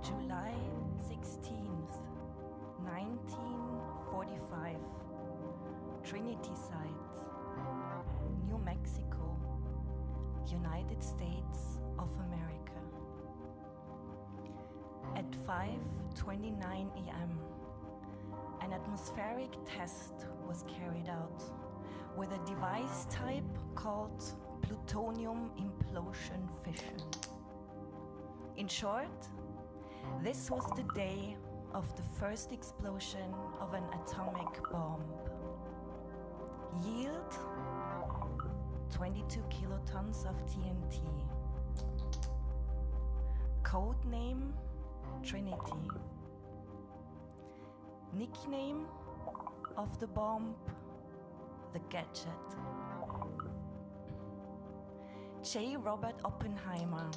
July 16th, 1945, Trinity site, New Mexico, United States of America. At 5:29 a.m., an atmospheric test was carried out with a device type called plutonium implosion fission. In short, this was the day of the first explosion of an atomic bomb. Yield 22 kilotons of TNT. Code name Trinity. Nickname of the bomb, the Gadget. J. Robert Oppenheimer,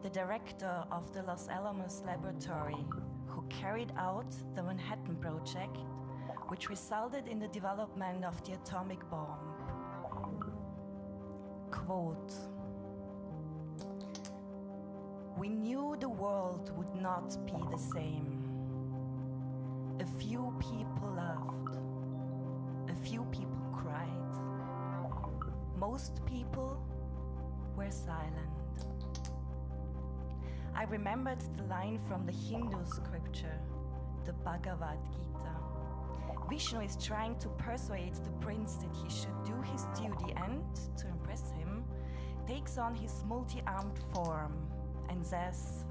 the director of the Los Alamos laboratory, who carried out the Manhattan Project, which resulted in the development of the atomic bomb. Quote, "We knew the world would not be the same. A few people laughed. A few people cried. Most people were silent." I remembered the line from the Hindu scripture, the Bhagavad Gita. Vishnu is trying to persuade the prince that he should do his duty and, to impress him, takes on his multi-armed form and says,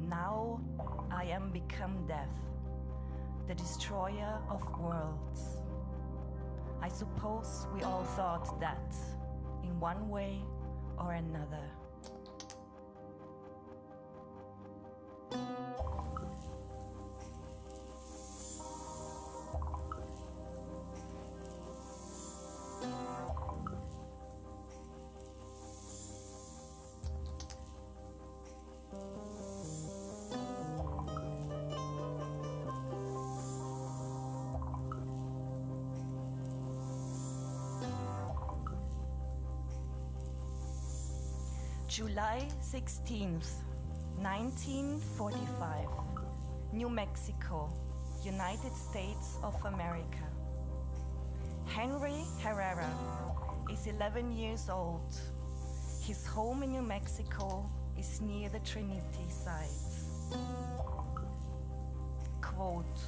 "Now I am become death, the destroyer of worlds." I suppose we all thought that, in one way or another. July 16th, 1945, New Mexico, United States of America. Henry Herrera is 11 years old. His home in New Mexico is near the Trinity site. Quote,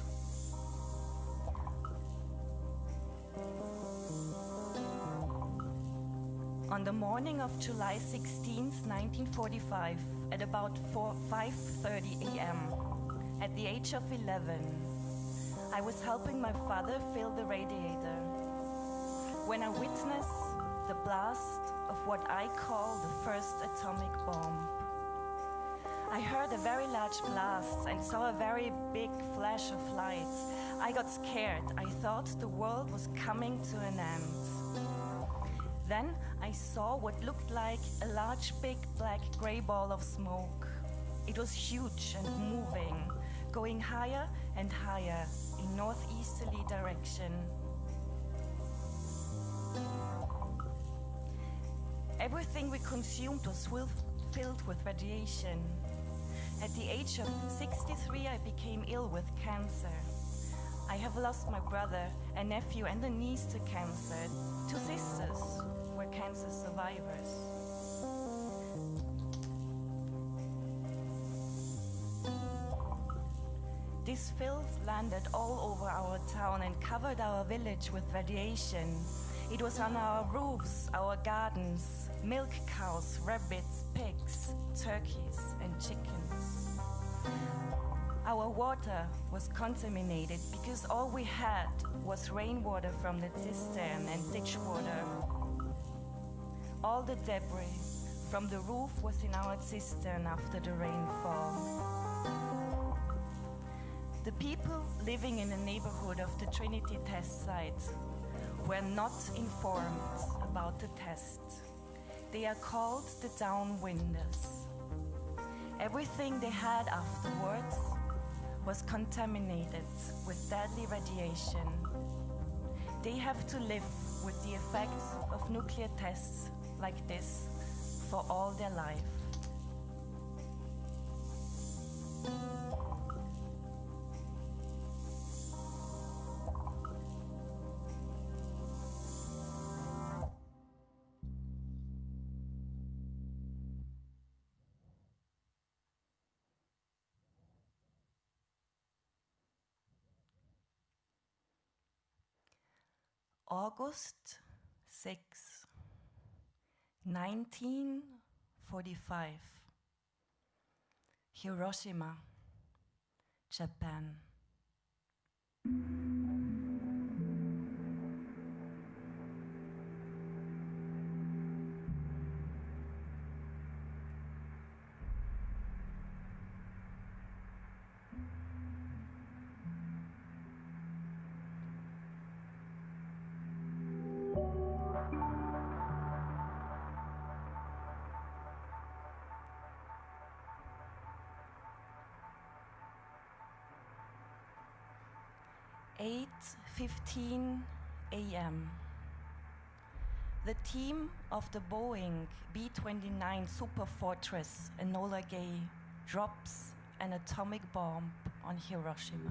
"On the morning of July 16th, 1945, at about 5:30 a.m., at the age of 11, I was helping my father fill the radiator when I witnessed the blast of what I call the first atomic bomb. I heard a very large blast and saw a very big flash of light. I got scared. I thought the world was coming to an end. Then I saw what looked like a large big black gray ball of smoke. It was huge and moving, going higher and higher in northeasterly direction. Everything we consumed was filled with radiation. At the age of 63, I became ill with cancer. I have lost my brother, a nephew and a niece to cancer. 2 sisters were cancer survivors. This filth landed all over our town and covered our village with radiation. It was on our roofs, our gardens, milk cows, rabbits, pigs, turkeys, and chickens. Our water was contaminated because all we had was rainwater from the cistern and ditch water. All the debris from the roof was in our cistern after the rainfall. The people living in the neighborhood of the Trinity test site were not informed about the test. They are called the downwinders. Everything they had afterwards was contaminated with deadly radiation. They have to live with the effects of nuclear tests like this for all their life. August 6, 1945, Hiroshima, Japan. Eight 15 a.m. The team of the Boeing B-29 Superfortress Enola Gay drops an atomic bomb on Hiroshima.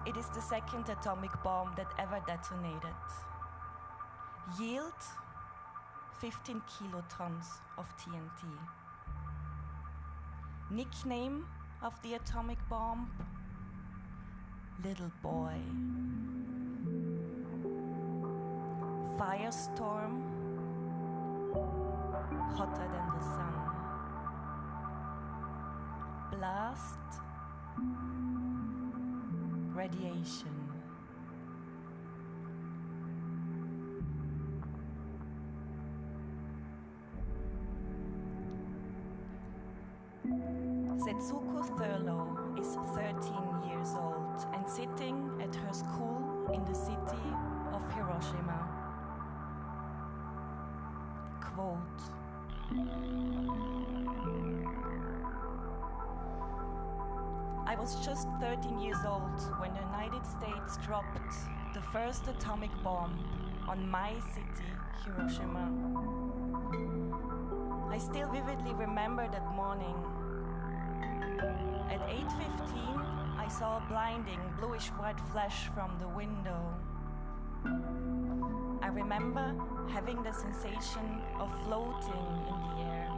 It is the second atomic bomb that ever detonated. Yield 15 kilotons of TNT. Nickname of the atomic bomb? Little boy. Firestorm, hotter than the sun. Blast, radiation. Setsuko Thurlow is 13 years old and sitting at her school in the city of Hiroshima. Quote, I was just 13 years old when the United States dropped the first atomic bomb on my city, Hiroshima. I still vividly remember that morning. At 8:15, I saw a blinding bluish-white flash from the window. I remember having the sensation of floating in the air.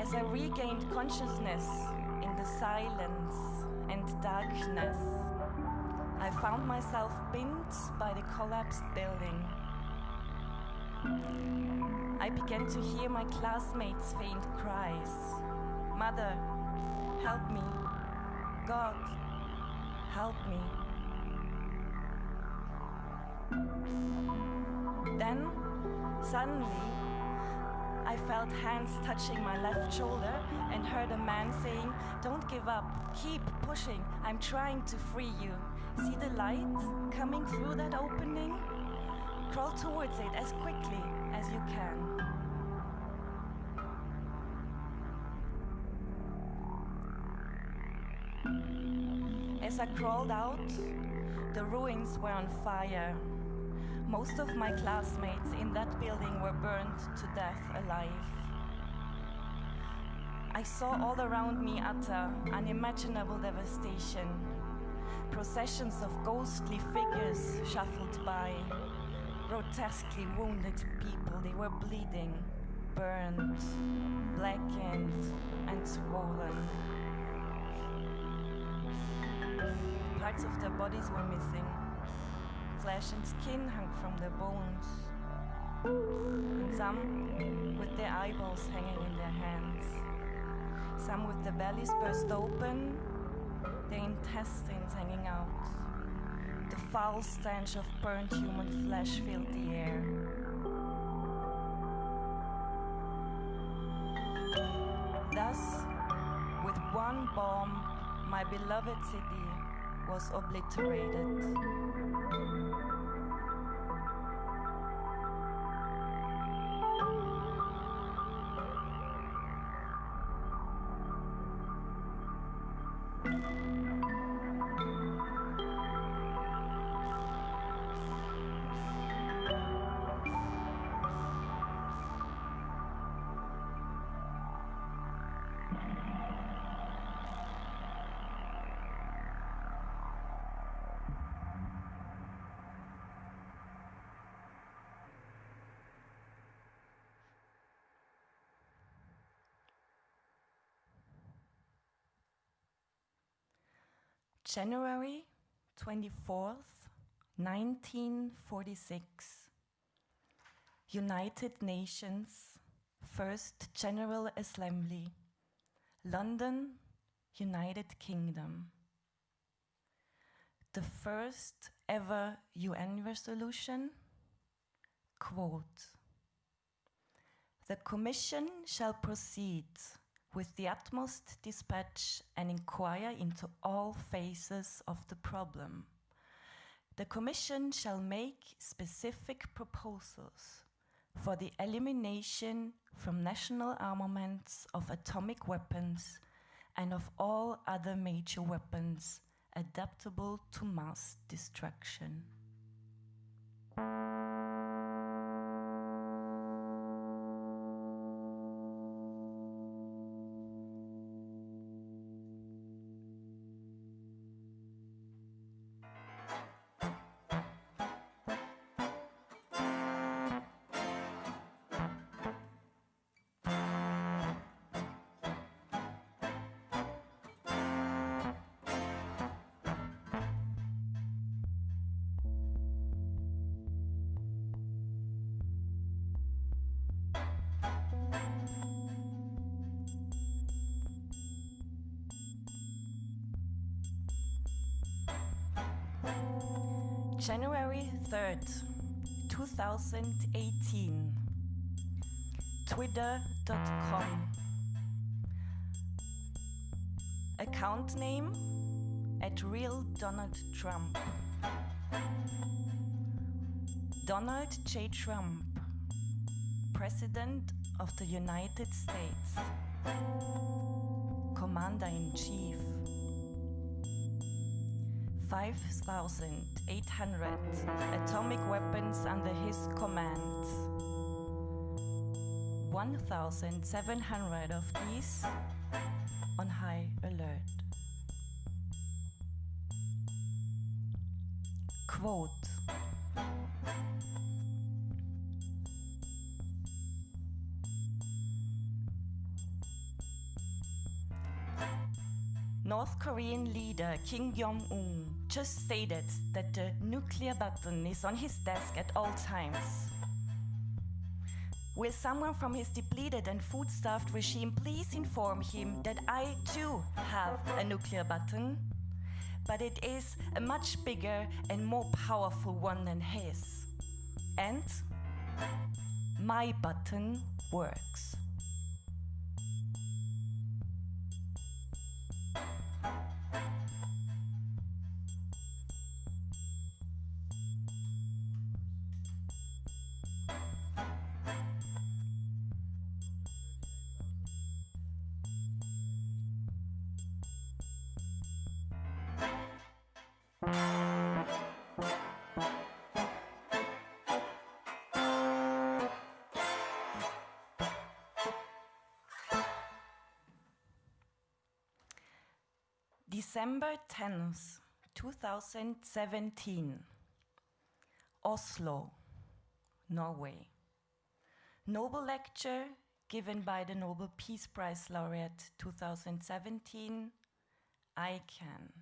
As I regained consciousness in the silence and darkness, I found myself pinned by the collapsed building. I began to hear my classmates' faint cries. Mother, help me. God, help me. Then, suddenly, I felt hands touching my left shoulder and heard a man saying, "Don't give up, keep pushing, I'm trying to free you. See the light coming through that opening? Crawl towards it as quickly as you can." As I crawled out, the ruins were on fire. Most of my classmates in that building were burned to death alive. I saw all around me utter unimaginable devastation. Processions of ghostly figures shuffled by. Grotesquely wounded people, they were bleeding, burned, blackened, and swollen. Parts of their bodies were missing. Flesh and skin hung from their bones, and some with their eyeballs hanging in their hands. Some with their bellies burst open, their intestines hanging out. The foul stench of burnt human flesh filled the air. Thus, with one bomb, my beloved city was obliterated. January 24th, 1946. United Nations, First General Assembly, London, United Kingdom. The first ever UN resolution, quote, "The Commission shall proceed with the utmost dispatch and inquire into all phases of the problem. The Commission shall make specific proposals for the elimination from national armaments of atomic weapons and of all other major weapons adaptable to mass destruction." January 3rd, 2018, twitter.com. Account name @RealDonaldTrump. Donald J. Trump, President of the United States, Commander-in-Chief. 5,800 atomic weapons under his command. 1,700 of these on high alert. Quote, "North Korean leader Kim Jong-un just stated that the nuclear button is on his desk at all times. Will someone from his depleted and food-starved regime please inform him that I too have a nuclear button, but it is a much bigger and more powerful one than his. And my button works." December 10th, 2017, Oslo, Norway. Nobel lecture given by the Nobel Peace Prize laureate 2017, ICAN,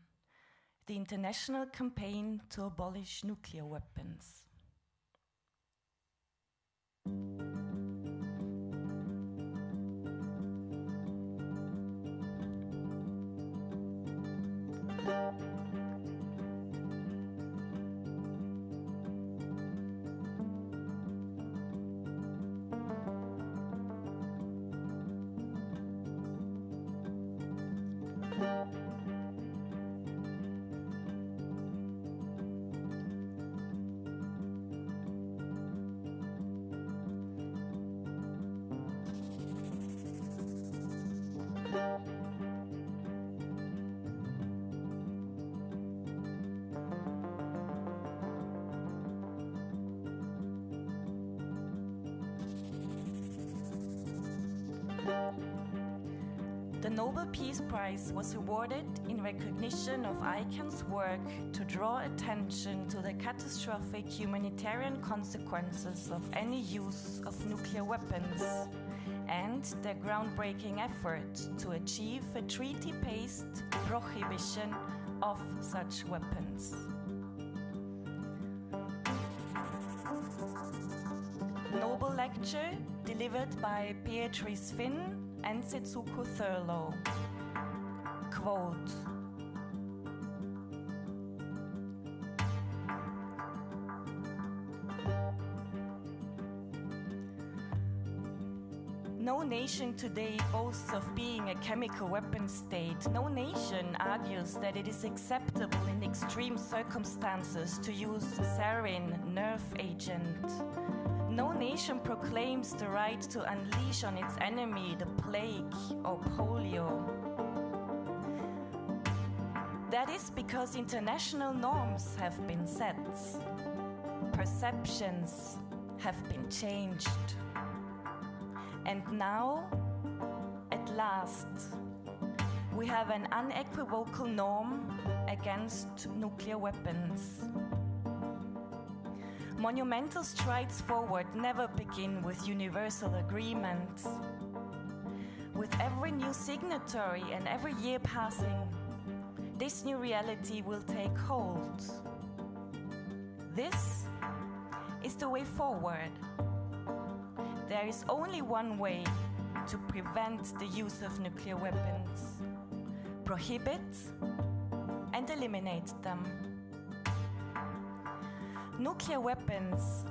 the international campaign to abolish nuclear weapons. The Nobel Peace Prize was awarded in recognition of ICAN's work to draw attention to the catastrophic humanitarian consequences of any use of nuclear weapons and their groundbreaking effort to achieve a treaty-based prohibition of such weapons. Noble lecture delivered by Beatrice Finn and Setsuko Thurlow. Quote, no nation today boasts of being a chemical weapon state. No nation argues that it is acceptable in extreme circumstances to use sarin, nerve agent. No nation proclaims the right to unleash on its enemy the plague or polio. That is because international norms have been set. Perceptions have been changed. And now, at last, we have an unequivocal norm against nuclear weapons. Monumental strides forward never begin with universal agreement. With every new signatory and every year passing, this new reality will take hold. This is the way forward. There is only one way to prevent the use of nuclear weapons: prohibit and eliminate them. Nuclear weapons,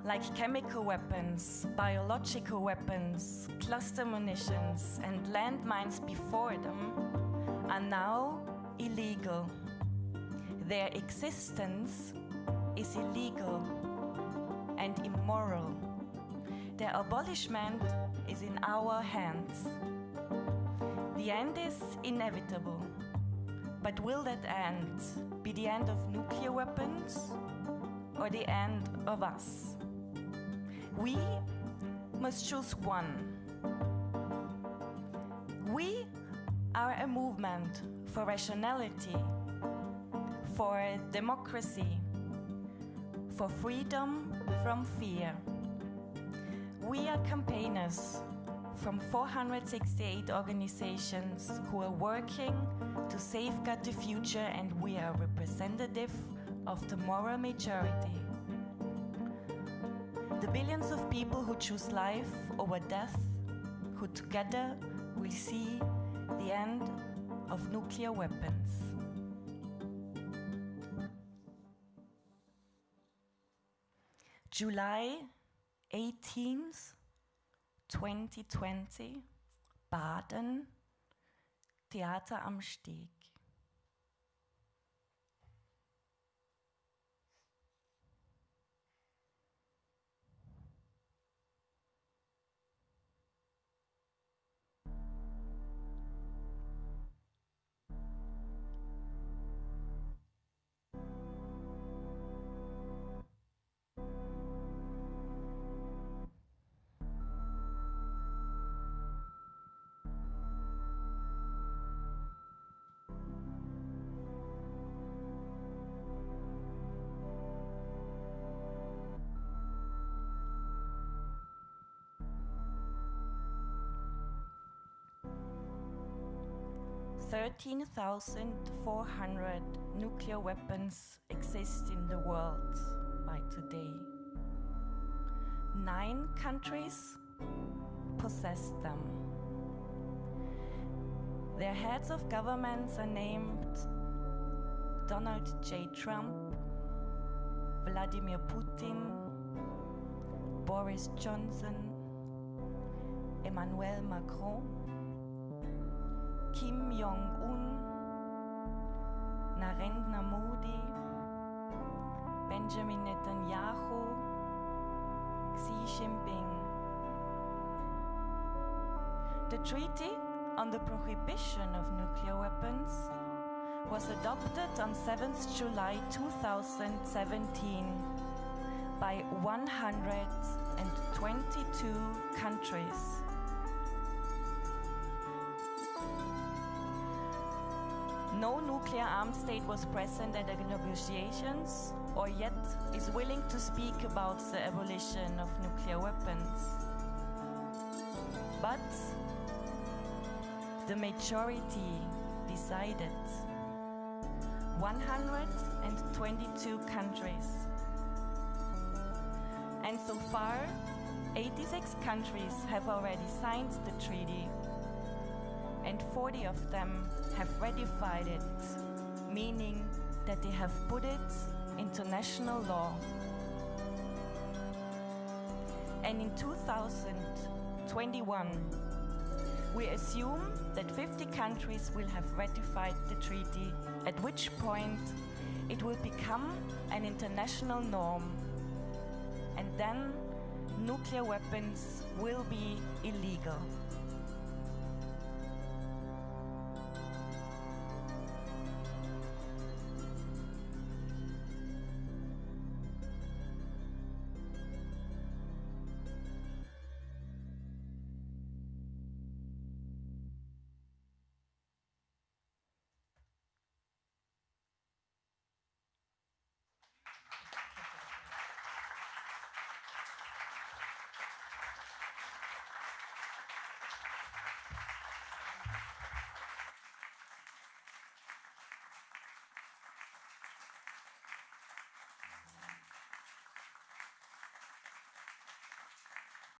like chemical weapons, biological weapons, cluster munitions, and landmines before them, are now illegal. Their existence is illegal and immoral. Their abolishment is in our hands. The end is inevitable. But will that end be the end of nuclear weapons or the end of us? We must choose one. We are a movement for rationality, for democracy, for freedom from fear. We are campaigners from 468 organizations who are working to safeguard the future, and we are representative of the moral majority. The billions of people who choose life over death, who together will see the end of nuclear weapons. July 18th, 2020, Baden, Theater am Steg. (13,400 nuclear weapons exist in the world by today. 9 countries possess them. Their heads of governments are named Donald J. Trump, Vladimir Putin, Boris Johnson, Emmanuel Macron, Kim Jong-un, Narendra Modi, Benjamin Netanyahu, Xi Jinping. The Treaty on the Prohibition of Nuclear Weapons was adopted on 7th July 2017 by 122 countries. No nuclear armed state was present at the negotiations or yet is willing to speak about the abolition of nuclear weapons. But the majority decided. 122 countries. And so far, 86 countries have already signed the treaty, and 40 of them have ratified it, meaning that they have put it into national law. And in 2021, we assume that 50 countries will have ratified the treaty, at which point it will become an international norm. And then nuclear weapons will be illegal.